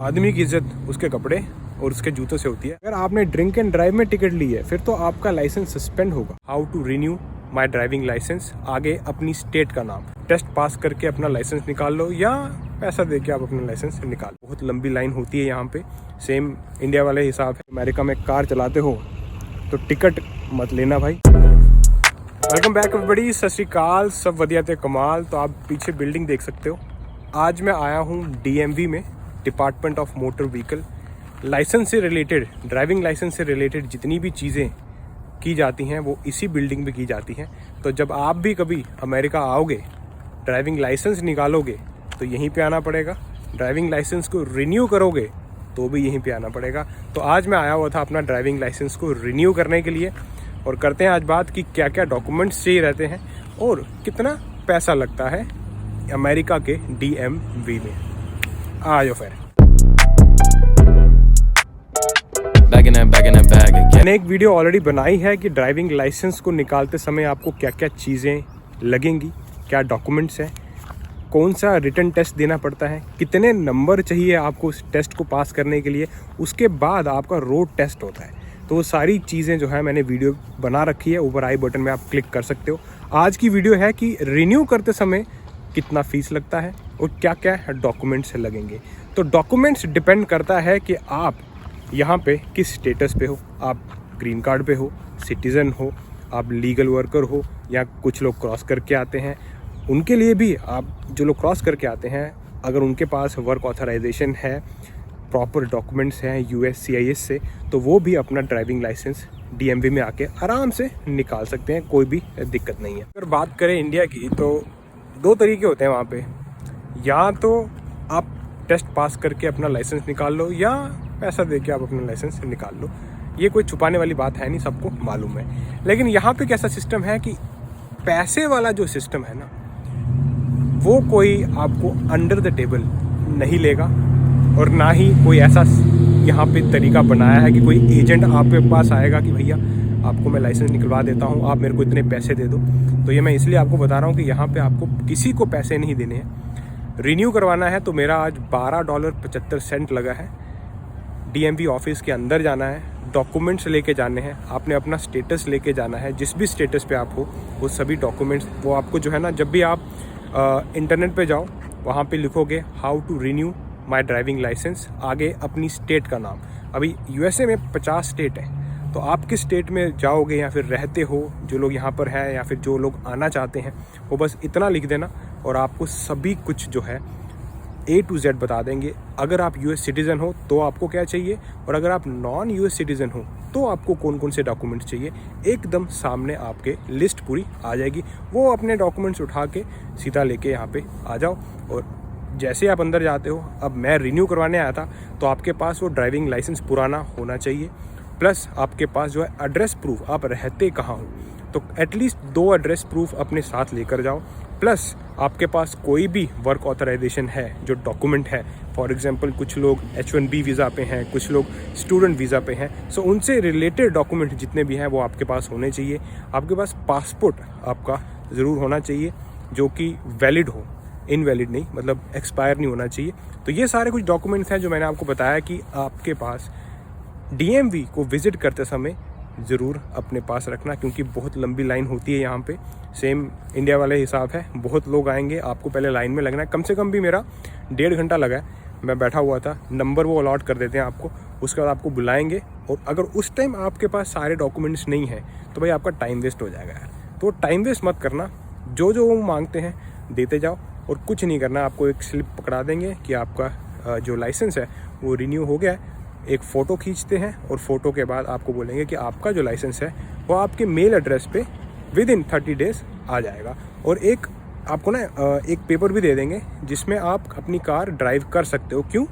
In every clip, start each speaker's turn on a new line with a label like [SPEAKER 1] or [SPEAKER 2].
[SPEAKER 1] आदमी की इज्जत उसके कपड़े और उसके जूतों से होती है। अगर आपने ड्रिंक एंड ड्राइव में टिकट ली है फिर तो आपका लाइसेंस सस्पेंड होगा। How to renew my driving licence, आगे अपनी स्टेट का नाम, टेस्ट पास करके अपना लाइसेंस निकाल लो या पैसा दे के आप अपना लाइसेंस निकाल। बहुत लंबी लाइन होती है यहाँ पे, सेम इंडिया वाले हिसाब है। अमेरिका में कार चलाते हो तो टिकट मत लेना भाई। वेलकम बैक एवरीबॉडी, सत श्री अकाल, सब वधिया ते कमाल। तो आप पीछे बिल्डिंग देख सकते हो। आज मैं आया हूँ DMV में, department of motor vehicle. Licence से रिलेटेड, ड्राइविंग लाइसेंस से रिलेटेड जितनी भी चीज़ें की जाती हैं वो इसी बिल्डिंग में की जाती हैं। तो जब आप भी कभी अमेरिका आओगे, ड्राइविंग लाइसेंस निकालोगे तो यहीं पे आना पड़ेगा। ड्राइविंग लाइसेंस को रिन्यू करोगे तो भी यहीं पे आना पड़ेगा। तो आज मैं आया हुआ था अपना ड्राइविंग लाइसेंस को रिन्यू करने के लिए, और करते हैं आज बात कि क्या क्या डॉक्यूमेंट्स चाहिए रहते हैं और कितना पैसा लगता है अमेरिका के DMV में। आ जाओ फिर। मैंने एक वीडियो ऑलरेडी बनाई है कि ड्राइविंग लाइसेंस को निकालते समय आपको क्या क्या चीज़ें लगेंगी, क्या डॉक्यूमेंट्स हैं, कौन सा रिटन टेस्ट देना पड़ता है, कितने नंबर चाहिए आपको उस टेस्ट को पास करने के लिए, उसके बाद आपका रोड टेस्ट होता है। तो वो सारी चीज़ें जो है मैंने वीडियो बना रखी है, ऊपर आई बटन में आप क्लिक कर सकते हो। आज की वीडियो है कि रिन्यू करते समय कितना फ़ीस लगता है और क्या क्या डॉक्यूमेंट्स लगेंगे। तो डॉक्यूमेंट्स डिपेंड करता है कि आप यहाँ पे किस स्टेटस पे हो। आप ग्रीन कार्ड पे हो, सिटीज़न हो, आप लीगल वर्कर हो, या कुछ लोग क्रॉस करके आते हैं। उनके लिए भी, आप जो लोग क्रॉस करके आते हैं, अगर उनके पास वर्क ऑथराइजेशन है, प्रॉपर डॉक्यूमेंट्स हैं USCIS से, तो वो भी अपना ड्राइविंग लाइसेंस DMV में आके आराम से निकाल सकते हैं, कोई भी दिक्कत नहीं है। अगर बात करें इंडिया की तो दो तरीके होते हैं वहाँ पे, या तो आप टेस्ट पास करके अपना लाइसेंस निकाल लो या पैसा दे के आप अपना लाइसेंस निकाल लो। ये कोई छुपाने वाली बात है नहीं, सबको मालूम है। लेकिन यहाँ पे कैसा सिस्टम है कि पैसे वाला जो सिस्टम है ना, वो कोई आपको अंडर द टेबल नहीं लेगा, और ना ही कोई ऐसा यहाँ पे तरीका बनाया है कि कोई एजेंट आपके पास आएगा कि भैया आपको मैं लाइसेंस निकलवा देता हूँ, आप मेरे को इतने पैसे दे दो। तो ये मैं इसलिए आपको बता रहा हूँ कि यहाँ पे आपको किसी को पैसे नहीं देने हैं। रिन्यू करवाना है तो मेरा आज $12.75 लगा है। DMV ऑफिस के अंदर जाना है, डॉक्यूमेंट्स लेके जाने हैं, आपने अपना स्टेटस लेके जाना है, जिस भी स्टेटस पे आप हो वो सभी डॉक्यूमेंट्स वो आपको जो है ना, जब भी आप इंटरनेट पे जाओ वहाँ पे लिखोगे how to renew my driving licence, आगे अपनी स्टेट का नाम। अभी USA में 50 स्टेट है, तो आप किस स्टेट में जाओगे या फिर रहते हो, जो लोग यहाँ पर हैं या फिर जो लोग आना चाहते हैं, वो बस इतना लिख देना और आपको सभी कुछ जो है A to Z बता देंगे। अगर आप US सिटीज़न हो तो आपको क्या चाहिए, और अगर आप नॉन US सिटीज़न हो तो आपको कौन कौन से डॉक्यूमेंट्स चाहिए, एकदम सामने आपके लिस्ट पूरी आ जाएगी। वो अपने डॉक्यूमेंट्स उठा के सीधा लेके यहाँ पे आ जाओ, और जैसे आप अंदर जाते हो, अब मैं रिन्यू करवाने आया था तो आपके पास वो ड्राइविंग लाइसेंस पुराना होना चाहिए, प्लस आपके पास जो है एड्रेस प्रूफ, आप रहते कहाँ हो, तो एटलीस्ट 2 एड्रेस प्रूफ अपने साथ लेकर जाओ। प्लस आपके पास कोई भी वर्क ऑथराइजेशन है, जो डॉक्यूमेंट है, फॉर एग्जांपल कुछ लोग H1B वीज़ा पे हैं, कुछ लोग स्टूडेंट वीज़ा पे हैं, सो उनसे रिलेटेड डॉक्यूमेंट जितने भी हैं वो आपके पास होने चाहिए। आपके पास पासपोर्ट आपका ज़रूर होना चाहिए जो कि वैलिड हो, इनवैलिड नहीं, मतलब एक्सपायर नहीं होना चाहिए। तो ये सारे कुछ डॉक्यूमेंट्स हैं जो मैंने आपको बताया कि आपके पास DMV को विज़िट करते समय ज़रूर अपने पास रखना, क्योंकि बहुत लंबी लाइन होती है यहाँ पे। सेम इंडिया वाले हिसाब है, बहुत लोग आएंगे, आपको पहले लाइन में लगना है। कम से कम भी मेरा 1.5 घंटा लगा है, मैं बैठा हुआ था। नंबर वो अलॉट कर देते हैं आपको, उसके बाद आपको बुलाएंगे, और अगर उस टाइम आपके पास सारे डॉक्यूमेंट्स नहीं हैं तो भाई आपका टाइम वेस्ट हो जाएगा यार। तो टाइम वेस्ट मत करना, जो जो वो मांगते हैं देते जाओ, और कुछ नहीं करना। आपको एक स्लिप पकड़ा देंगे कि आपका जो लाइसेंस है वो रिन्यू हो गया है, एक फ़ोटो खींचते हैं, और फ़ोटो के बाद आपको बोलेंगे कि आपका जो लाइसेंस है वो आपके मेल एड्रेस पे विदिन 30 डेज़ आ जाएगा। और एक आपको ना एक पेपर भी दे देंगे जिसमें आप अपनी कार ड्राइव कर सकते हो। क्यों?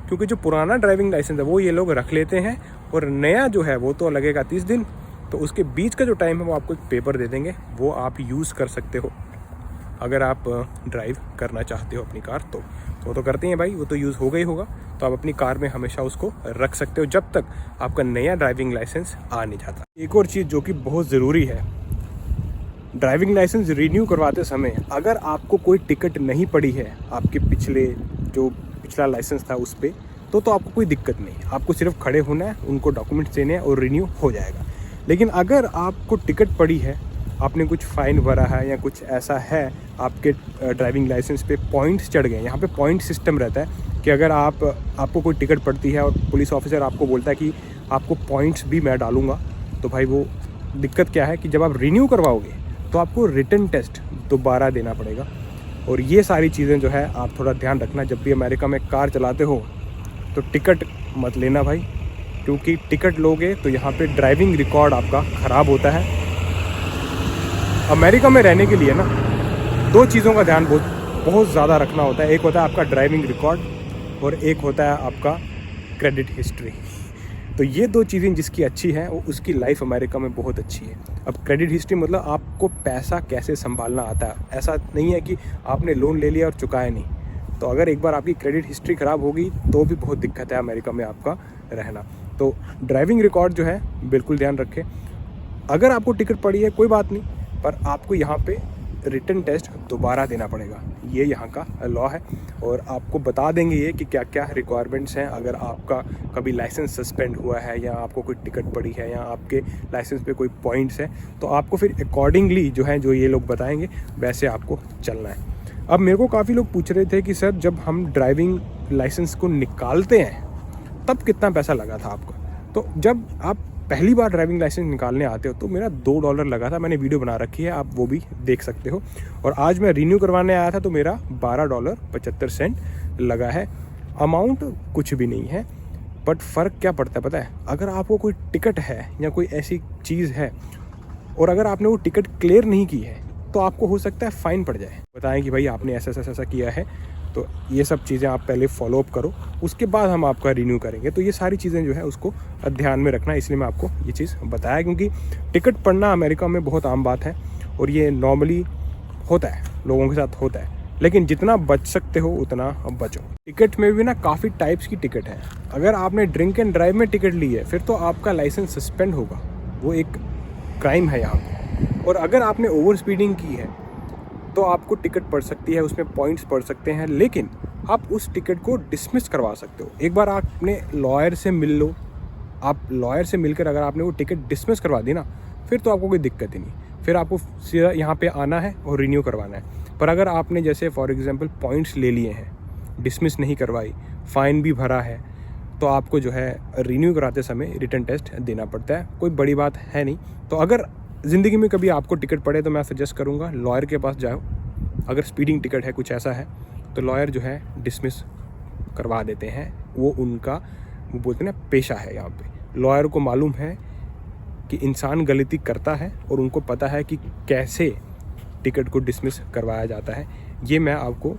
[SPEAKER 1] क्योंकि जो पुराना ड्राइविंग लाइसेंस है वो ये लोग रख लेते हैं, और नया जो है वो तो लगेगा 30 दिन। तो उसके बीच का जो टाइम है वो आपको एक पेपर दे देंगे, वो आप यूज़ कर सकते हो अगर आप ड्राइव करना चाहते हो अपनी कार। तो वो तो करते हैं भाई, वो तो यूज़ हो गई होगा, तो आप अपनी कार में हमेशा उसको रख सकते हो जब तक आपका नया ड्राइविंग लाइसेंस आ नहीं जाता। एक और चीज़ जो कि बहुत ज़रूरी है, ड्राइविंग लाइसेंस रिन्यू करवाते समय अगर आपको कोई टिकट नहीं पड़ी है, आपके पिछला लाइसेंस था उस पर, तो आपको कोई दिक्कत नहीं, आपको सिर्फ खड़े होना है, उनको डॉक्यूमेंट्स देने हैं और रिन्यू हो जाएगा। लेकिन अगर आपको टिकट पड़ी है, आपने कुछ फ़ाइन भरा है या कुछ ऐसा है, आपके ड्राइविंग लाइसेंस पे पॉइंट्स चढ़ गए, यहाँ पे पॉइंट सिस्टम रहता है कि अगर आपको कोई टिकट पड़ती है और पुलिस ऑफिसर आपको बोलता है कि आपको पॉइंट्स भी मैं डालूँगा, तो भाई वो दिक्कत क्या है कि जब आप रिन्यू करवाओगे तो आपको रिटन टेस्ट दोबारा देना पड़ेगा। और ये सारी चीज़ें जो है आप थोड़ा ध्यान रखना, जब भी अमेरिका में कार चलाते हो तो टिकट मत लेना भाई, क्योंकि टिकट लोगे तो यहाँ पे ड्राइविंग रिकॉर्ड आपका ख़राब होता है। अमेरिका में रहने के लिए ना 2 चीज़ों का ध्यान बहुत ज़्यादा रखना होता है। एक होता है आपका ड्राइविंग रिकॉर्ड और एक होता है आपका क्रेडिट हिस्ट्री। तो ये 2 चीज़ें जिसकी अच्छी हैं वो उसकी लाइफ अमेरिका में बहुत अच्छी है। अब क्रेडिट हिस्ट्री मतलब आपको पैसा कैसे संभालना आता है, ऐसा नहीं है कि आपने लोन ले लिया और चुकाया नहीं। तो अगर एक बार आपकी क्रेडिट हिस्ट्री ख़राब होगी तो भी बहुत दिक्कत है अमेरिका में आपका रहना। तो ड्राइविंग रिकॉर्ड जो है बिल्कुल ध्यान रखें। अगर आपको टिकट पड़ी है कोई बात नहीं, पर आपको यहाँ पे रिटन टेस्ट दोबारा देना पड़ेगा, ये यहाँ का लॉ है। और आपको बता देंगे ये कि क्या क्या रिक्वायरमेंट्स हैं अगर आपका कभी लाइसेंस सस्पेंड हुआ है या आपको कोई टिकट पड़ी है या आपके लाइसेंस पे कोई पॉइंट्स हैं, तो आपको फिर अकॉर्डिंगली जो है जो ये लोग बताएंगे वैसे आपको चलना है। अब मेरे को काफ़ी लोग पूछ रहे थे कि सर जब हम ड्राइविंग लाइसेंस को निकालते हैं तब कितना पैसा लगा था आपका। तो जब आप पहली बार ड्राइविंग लाइसेंस निकालने आते हो तो मेरा $2 लगा था, मैंने वीडियो बना रखी है, आप वो भी देख सकते हो। और आज मैं रिन्यू करवाने आया था तो मेरा $12.75 लगा है। अमाउंट कुछ भी नहीं है, बट फ़र्क क्या पड़ता है पता है, अगर आपको कोई टिकट है या कोई ऐसी चीज़ है और अगर आपने वो टिकट क्लियर नहीं की है तो आपको हो सकता है फ़ाइन पड़ जाए। बताएं कि भाई आपने ऐसा किया है, तो ये सब चीज़ें आप पहले फॉलो अप करो, उसके बाद हम आपका रिन्यू करेंगे। तो ये सारी चीज़ें जो है उसको ध्यान में रखना, इसलिए मैं आपको ये चीज़ बताया, क्योंकि टिकट पढ़ना अमेरिका में बहुत आम बात है और ये नॉर्मली होता है, लोगों के साथ होता है। लेकिन जितना बच सकते हो उतना बचो। टिकट में भी ना काफ़ी टाइप्स की टिकट है। अगर आपने ड्रिंक एंड ड्राइव में टिकट ली है फिर तो आपका लाइसेंस सस्पेंड होगा, वो एक क्राइम है यहाँ पे। और अगर आपने ओवर स्पीडिंग की है तो आपको टिकट पड़ सकती है, उसमें पॉइंट्स पड़ सकते हैं, लेकिन आप उस टिकट को डिसमिस करवा सकते हो। एक बार आपने लॉयर से मिल लो, आप लॉयर से मिलकर अगर आपने वो टिकट डिसमिस करवा दी ना, फिर तो आपको कोई दिक्कत ही नहीं, फिर आपको सीधा यहाँ पे आना है और रिन्यू करवाना है। पर अगर आपने जैसे फॉर एग्जांपल पॉइंट्स ले लिए हैं, डिसमिस नहीं करवाई, फ़ाइन भी भरा है, तो आपको जो है रिन्यू कराते समय रिटन टेस्ट देना पड़ता है। कोई बड़ी बात है नहीं। तो अगर ज़िंदगी में कभी आपको टिकट पड़े तो मैं सजेस्ट करूँगा लॉयर के पास जाओ। अगर स्पीडिंग टिकट है, कुछ ऐसा है, तो लॉयर जो है डिसमिस करवा देते हैं। वो उनका वो बोलते हैं ना पेशा है। यहाँ पे लॉयर को मालूम है कि इंसान गलती करता है और उनको पता है कि कैसे टिकट को डिसमिस करवाया जाता है। ये मैं आपको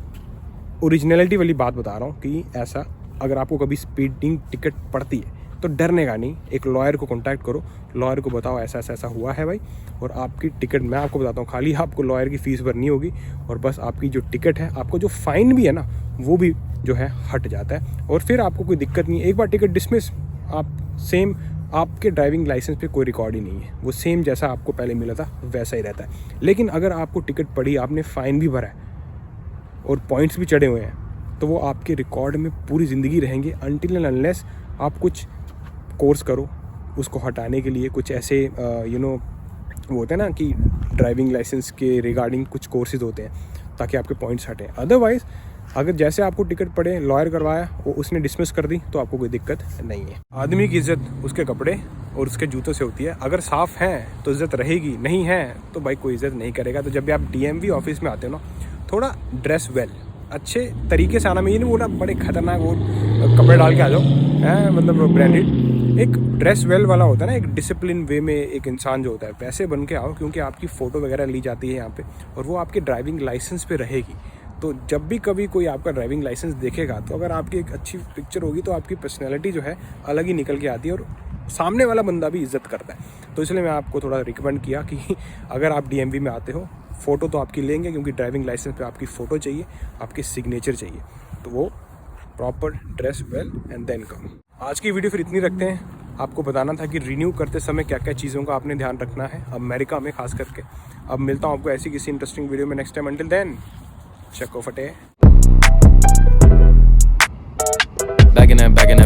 [SPEAKER 1] ओरिजिनलिटी वाली बात बता रहा हूँ कि ऐसा अगर आपको कभी स्पीडिंग टिकट पड़ती है तो डरने का नहीं, एक लॉयर को कांटेक्ट करो, लॉयर को बताओ ऐसा ऐसा हुआ है भाई, और आपकी टिकट मैं आपको बताता हूँ, खाली आपको लॉयर की फ़ीस भरनी होगी और बस आपकी जो टिकट है, आपको जो फ़ाइन भी है ना वो भी जो है हट जाता है और फिर आपको कोई दिक्कत नहीं है। एक बार टिकट डिसमिस, आप सेम आपके ड्राइविंग लाइसेंस पे कोई रिकॉर्ड ही नहीं है, वो सेम जैसा आपको पहले मिला था वैसा ही रहता है। लेकिन अगर आपको टिकट पड़ी, आपने फ़ाइन भी भरा है और पॉइंट्स भी चढ़े हुए हैं, तो वो आपके रिकॉर्ड में पूरी ज़िंदगी रहेंगे अनटिल एंड अनलेस आप कुछ कोर्स करो उसको हटाने के लिए। कुछ ऐसे वो होते हैं ना कि ड्राइविंग लाइसेंस के रिगार्डिंग कुछ कोर्सेज होते हैं ताकि आपके पॉइंट्स हटें। अदरवाइज़ अगर जैसे आपको टिकट पड़े, लॉयर करवाया, वो उसने डिसमिस कर दी, तो आपको कोई दिक्कत नहीं है। आदमी की इज़्ज़त उसके कपड़े और उसके जूतों से होती है। अगर साफ़ हैं तो इज़्ज़त रहेगी, नहीं है तो भाई कोई इज़्ज़त नहीं करेगा। तो जब भी आप DMV ऑफिस में आते हो ना, थोड़ा ड्रेस वेल, अच्छे तरीके से आना। मैं ये नहीं बोल रहा बड़े खतरनाक वो कपड़े डाल के आ जाओ, मतलब ब्रांडेड। एक ड्रेस वेल वाला होता है ना, एक डिसिप्लिन वे में एक इंसान जो होता है वैसे बन के आओ, क्योंकि आपकी फ़ोटो वगैरह ली जाती है यहाँ पे और वो आपके ड्राइविंग लाइसेंस पे रहेगी। तो जब भी कभी कोई आपका ड्राइविंग लाइसेंस देखेगा तो अगर आपकी एक अच्छी पिक्चर होगी तो आपकी पर्सनैलिटी जो है अलग ही निकल के आती है और सामने वाला बंदा भी इज़्ज़त करता है। तो इसलिए मैं आपको थोड़ा रिकमेंड किया कि अगर आप DMV में आते हो, फ़ोटो तो आपकी लेंगे क्योंकि ड्राइविंग लाइसेंस पे आपकी फ़ोटो चाहिए, आपकी सिग्नेचर चाहिए, तो वो proper dress well and then come. आज की वीडियो फिर इतनी रखते हैं। आपको बताना था कि रिन्यू करते समय क्या क्या चीज़ों का आपने ध्यान रखना है अमेरिका में खास करके। अब मिलता हूँ आपको ऐसी किसी इंटरेस्टिंग वीडियो में नेक्स्ट टाइम। अंटिल देन चको फटे।
[SPEAKER 2] bagging